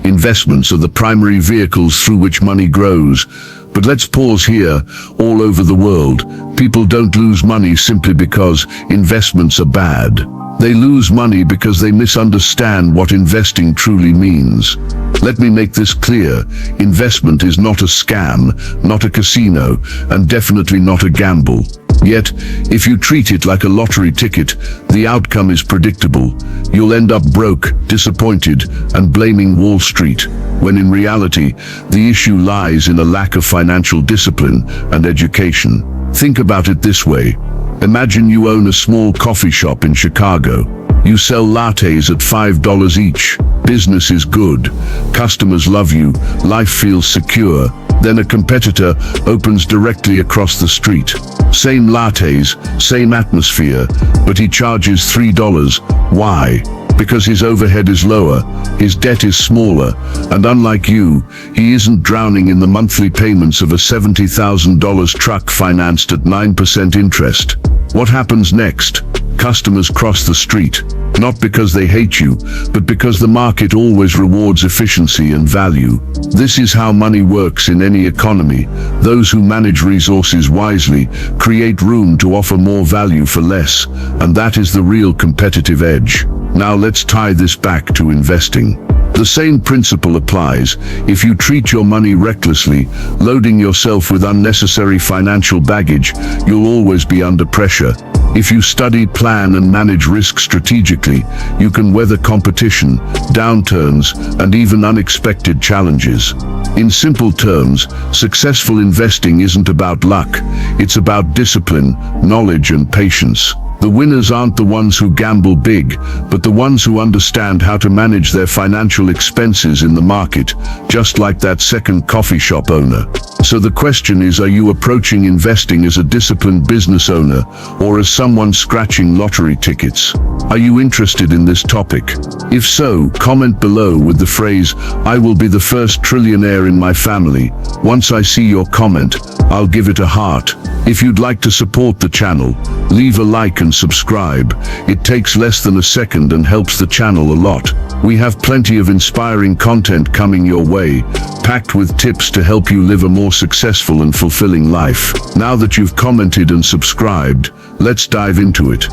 Investments are the primary vehicles through which money grows. But let's pause here. All over the world, people don't lose money simply because investments are bad. They lose money because they misunderstand what investing truly means. Let me make this clear. Investment is not a scam, not a casino, and definitely not a gamble. Yet, if you treat it like a lottery ticket, the outcome is predictable. You'll end up broke, disappointed, and blaming Wall Street, when in reality, the issue lies in a lack of financial discipline and education. Think about it this way. Imagine you own a small coffee shop in Chicago. You sell lattes at $5 each. Business is good. Customers love you. Life feels secure. Then a competitor opens directly across the street. Same lattes, same atmosphere, but he charges $3. Why? Because his overhead is lower, his debt is smaller, and unlike you, he isn't drowning in the monthly payments of a $70,000 truck financed at 9% interest. What happens next? Customers cross the street, not because they hate you, but because the market always rewards efficiency and value. This is how money works in any economy. Those who manage resources wisely create room to offer more value for less, and that is the real competitive edge. Now let's tie this back to investing. The same principle applies. If you treat your money recklessly, loading yourself with unnecessary financial baggage, you'll always be under pressure. If you study, plan, and manage risk strategically, you can weather competition, downturns, and even unexpected challenges. In simple terms, successful investing isn't about luck. It's about discipline, knowledge, and patience. The winners aren't the ones who gamble big, but the ones who understand how to manage their financial expenses in the market, just like that second coffee shop owner. So the question is, are you approaching investing as a disciplined business owner, or as someone scratching lottery tickets? Are you interested in this topic? If so, comment below with the phrase, "I will be the first trillionaire in my family." Once I see your comment, I'll give it a heart. If you'd like to support the channel, leave a like and subscribe. It takes less than a second and helps the channel a lot. We have plenty of inspiring content coming your way, packed with tips to help you live a more successful and fulfilling life. Now that you've commented and subscribed, let's dive into it.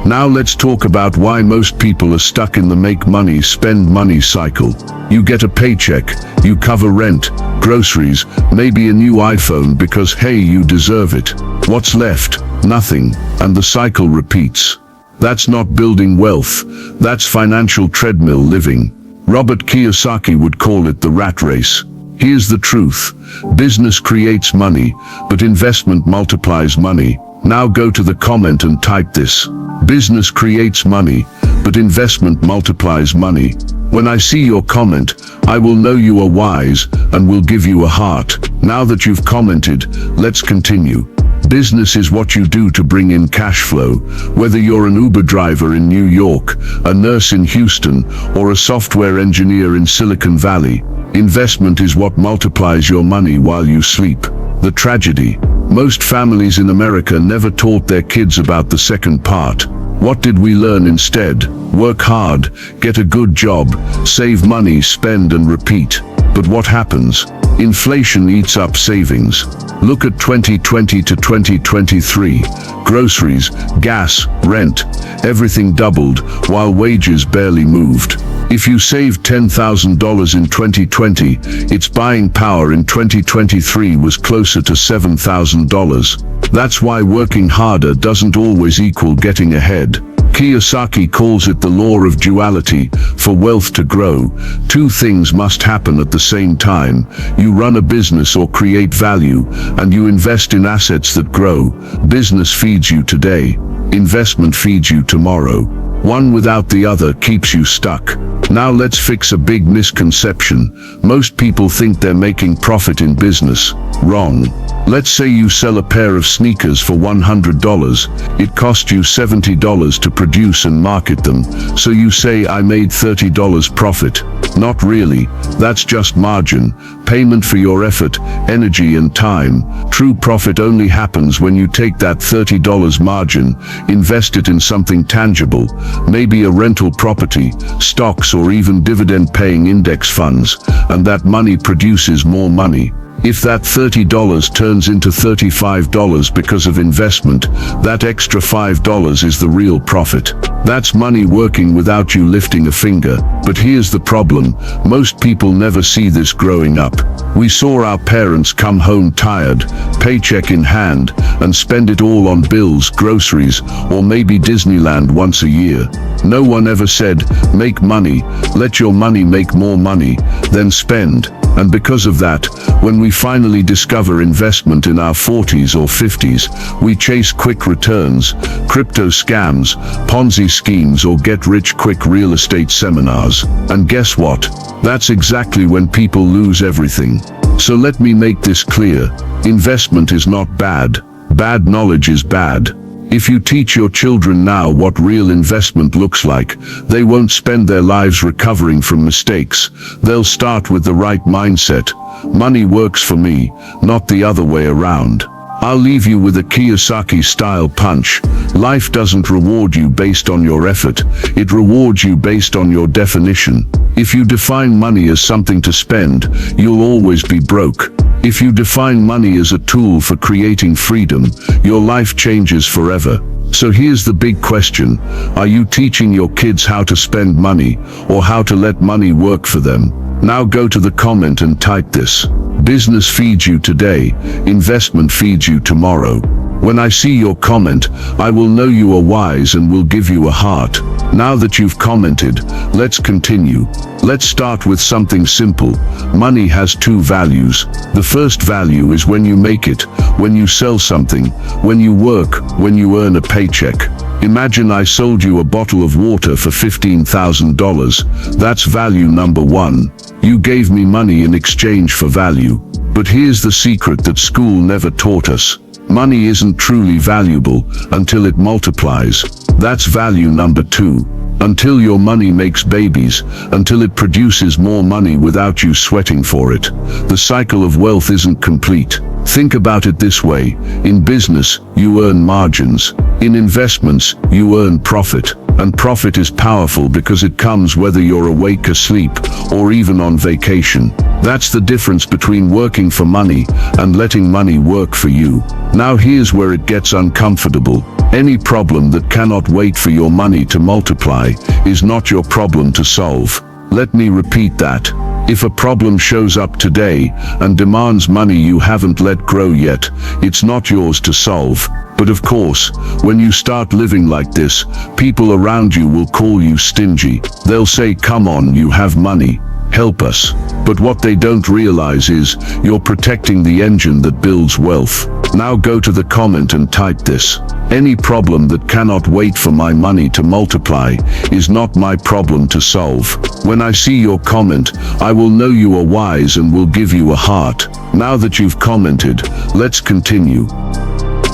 Now let's talk about why most people are stuck in the make money, spend money cycle. You get a paycheck, you cover rent, groceries, maybe a new iPhone because hey, you deserve it. What's left? Nothing, and the cycle repeats. That's not building wealth, that's financial treadmill living. Robert Kiyosaki would call it the rat race. Here's the truth. Business creates money, but investment multiplies money. Now go to the comment and type this. Business creates money, but investment multiplies money. When I see your comment, I will know you are wise and will give you a heart. Now that you've commented, let's continue. Business is what you do to bring in cash flow. Whether you're an Uber driver in New York, a nurse in Houston, or a software engineer in Silicon Valley, investment is what multiplies your money while you sleep. The tragedy. Most families in America never taught their kids about the second part. What did we learn instead? Work hard, get a good job, save money, spend and repeat. But what happens? Inflation eats up savings. Look at 2020 to 2023. Groceries, gas, rent, everything doubled while wages barely moved. If you saved $10,000 in 2020, its buying power in 2023 was closer to $7,000. That's why working harder doesn't always equal getting ahead. Kiyosaki calls it the law of duality. For wealth to grow, two things must happen at the same time. You run a business or create value, and you invest in assets that grow. Business feeds you today. Investment feeds you tomorrow. One without the other keeps you stuck. Now let's fix a big misconception. Most people think they're making profit in business. Wrong. Let's say you sell a pair of sneakers for $100. It cost you $70 to produce and market them. So you say, I made $30 profit. Not really. That's just margin, payment for your effort, energy and time. True profit only happens when you take that $30 margin, invest it in something tangible, maybe a rental property, stocks or even dividend-paying index funds, and that money produces more money. If that $30 turns into $35 because of investment, that extra $5 is the real profit. That's money working without you lifting a finger. But here's the problem. Most people never see this growing up. We saw our parents come home tired, paycheck in hand, and spend it all on bills, groceries, or maybe Disneyland once a year. No one ever said, make money, let your money make more money, then spend. And because of that, when we finally discover investment in our 40s or 50s, we chase quick returns, crypto scams, Ponzi schemes or get-rich-quick real estate seminars. And guess what? That's exactly when people lose everything. So let me make this clear. Investment is not bad. Bad knowledge is bad. If you teach your children now what real investment looks like, they won't spend their lives recovering from mistakes. They'll start with the right mindset. Money works for me, not the other way around. I'll leave you with a Kiyosaki-style punch. Life doesn't reward you based on your effort. It rewards you based on your definition. If you define money as something to spend, you'll always be broke. If you define money as a tool for creating freedom, your life changes forever. So here's the big question. Are you teaching your kids how to spend money, or how to let money work for them? Now go to the comment and type this. Business feeds you today, investment feeds you tomorrow. When I see your comment, I will know you are wise and will give you a heart. Now that you've commented, let's continue. Let's start with something simple. Money has two values. The first value is when you make it, when you sell something, when you work, when you earn a paycheck. Imagine I sold you a bottle of water for $15,000. That's value number one. You gave me money in exchange for value. But here's the secret that school never taught us. Money isn't truly valuable until it multiplies. That's value number two. Until your money makes babies, until it produces more money without you sweating for it. The cycle of wealth isn't complete. Think about it this way. In business, you earn margins. In investments, you earn profit. And profit is powerful because it comes whether you're awake, asleep, or even on vacation. That's the difference between working for money and letting money work for you. Now here's where it gets uncomfortable. Any problem that cannot wait for your money to multiply is not your problem to solve. Let me repeat that. If a problem shows up today and demands money you haven't let grow yet, it's not yours to solve. But of course, when you start living like this, people around you will call you stingy. They'll say, come on, you have money. Help us. But what they don't realize is, you're protecting the engine that builds wealth. Now go to the comment and type this. Any problem that cannot wait for my money to multiply is not my problem to solve. When I see your comment, I will know you are wise and will give you a heart. Now that you've commented, let's continue.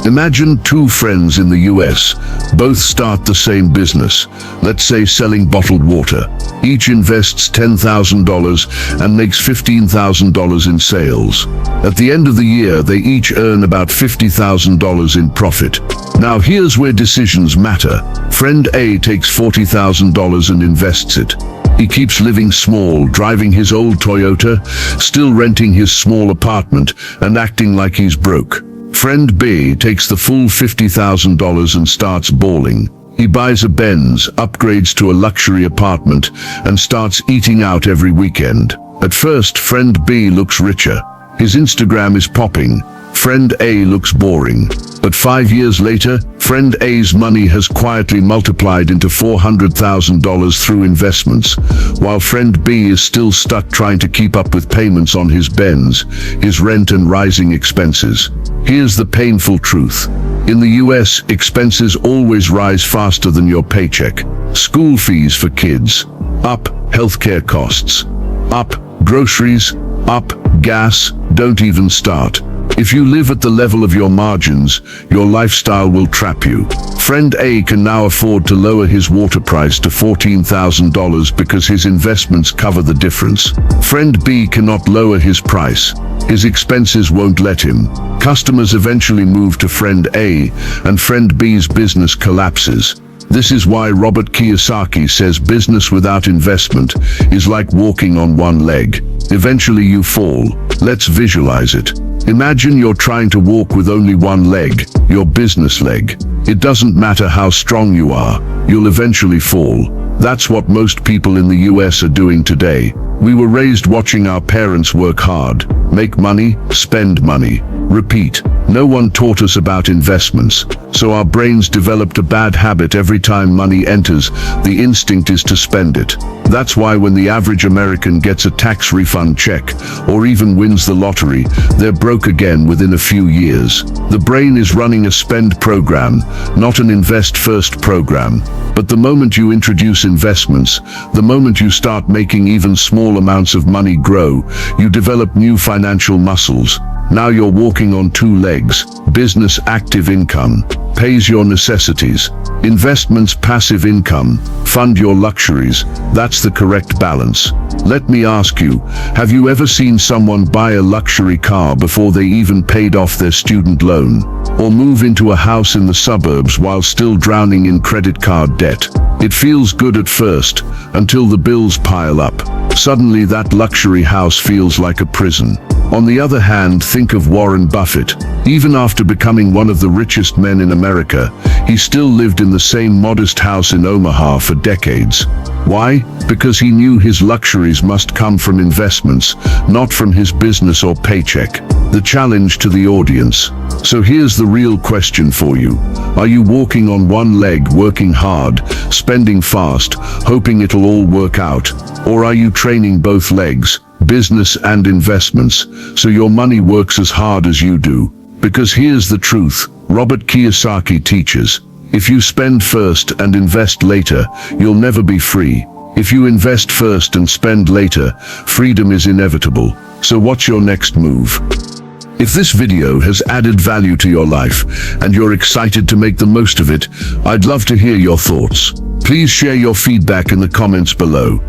Imagine two friends in the US, both start the same business, let's say selling bottled water. Each invests $10,000 and makes $15,000 in sales. At the end of the year, they each earn about $50,000 in profit. Now here's where decisions matter. Friend A takes $40,000 and invests it. He keeps living small, driving his old Toyota, still renting his small apartment, and acting like he's broke. Friend B takes the full $50,000 and starts balling. He buys a Benz, upgrades to a luxury apartment, and starts eating out every weekend. At first, friend B looks richer. His Instagram is popping. Friend A looks boring. But 5 years later, friend A's money has quietly multiplied into $400,000 through investments, while friend B is still stuck trying to keep up with payments on his Benz, his rent and rising expenses. Here's the painful truth. In the US, expenses always rise faster than your paycheck. School fees for kids, up. Healthcare costs, up. Groceries, up. Gas, don't even start. If you live at the level of your margins, your lifestyle will trap you. Friend A can now afford to lower his water price to $14,000 because his investments cover the difference. Friend B cannot lower his price. His expenses won't let him. Customers eventually move to friend A, and friend B's business collapses. This is why Robert Kiyosaki says business without investment is like walking on one leg. Eventually you fall. Let's visualize it. Imagine you're trying to walk with only one leg, your business leg. It doesn't matter how strong you are, you'll eventually fall. That's what most people in the US are doing today. We were raised watching our parents work hard, make money, spend money, repeat. No one taught us about investments, so our brains developed a bad habit. Every time money enters, the instinct is to spend it. That's why when the average American gets a tax refund check, or even wins the lottery, they're broke again within a few years. The brain is running a spend program, not an invest first program. But the moment you introduce investments, the moment you start making even small amounts of money grow, you develop new financial muscles. Now you're walking on two legs. Business active income pays your necessities. Investments passive income fund your luxuries. That's the correct balance. Let me ask you, have you ever seen someone buy a luxury car before they even paid off their student loan? Or move into a house in the suburbs while still drowning in credit card debt? It feels good at first, until the bills pile up. Suddenly that luxury house feels like a prison. On the other hand, think of Warren Buffett. Even after becoming one of the richest men in America, he still lived in the same modest house in Omaha for decades. Why? Because he knew his luxuries must come from investments, not from his business or paycheck. The challenge to the audience. So here's the real question for you. Are you walking on one leg, working hard, spending fast, hoping it'll all work out? Or are you training both legs, business and investments, so your money works as hard as you do? Because here's the truth. Robert Kiyosaki teaches, if you spend first and invest later, you'll never be free. If you invest first and spend later, freedom is inevitable. So what's your next move? If this video has added value to your life and you're excited to make the most of it, I'd love to hear your thoughts. Please share your feedback in the comments below.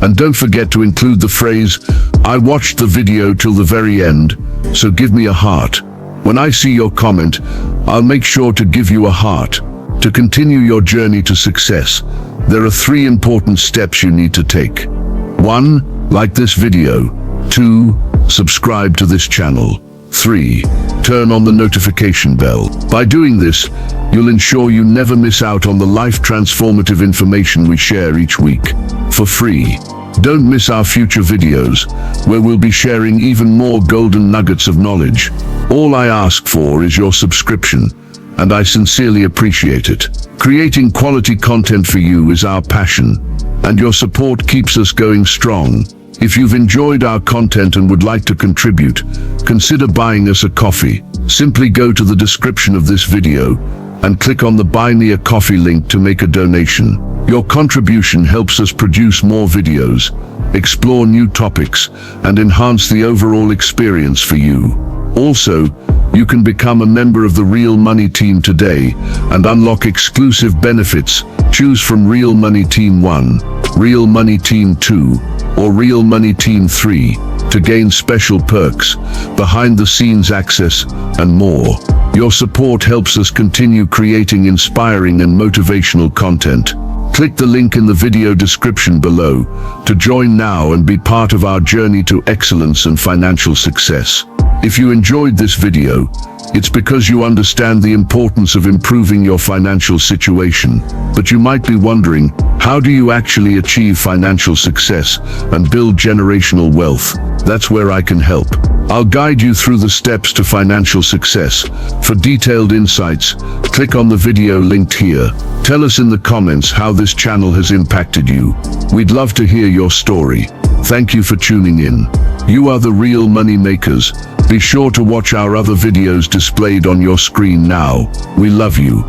And don't forget to include the phrase, I watched the video till the very end, so give me a heart. When I see your comment, I'll make sure to give you a heart. To continue your journey to success, there are 3 important steps you need to take. 1. Like this video. 2. Subscribe to this channel. 3. Turn on the notification bell. By doing this, you'll ensure you never miss out on the life-transformative information we share each week, for free. Don't miss our future videos, where we'll be sharing even more golden nuggets of knowledge. All I ask for is your subscription, and I sincerely appreciate it. Creating quality content for you is our passion, and your support keeps us going strong. If you've enjoyed our content and would like to contribute, consider buying us a coffee. Simply go to the description of this video and click on the Buy Me a Coffee link to make a donation. Your contribution helps us produce more videos, explore new topics, and enhance the overall experience for you. Also, you can become a member of the Real Money Team today and unlock exclusive benefits. Choose from Real Money Team 1, Real Money Team 2, or Real Money Team 3 to gain special perks, behind-the-scenes access, and more. Your support helps us continue creating inspiring and motivational content. Click the link in the video description below to join now and be part of our journey to excellence and financial success. If you enjoyed this video, it's because you understand the importance of improving your financial situation. But you might be wondering, how do you actually achieve financial success and build generational wealth? That's where I can help. I'll guide you through the steps to financial success. For detailed insights, click on the video linked here. Tell us in the comments how this channel has impacted you. We'd love to hear your story. Thank you for tuning in. You are the real money makers. Be sure to watch our other videos displayed on your screen now. We love you.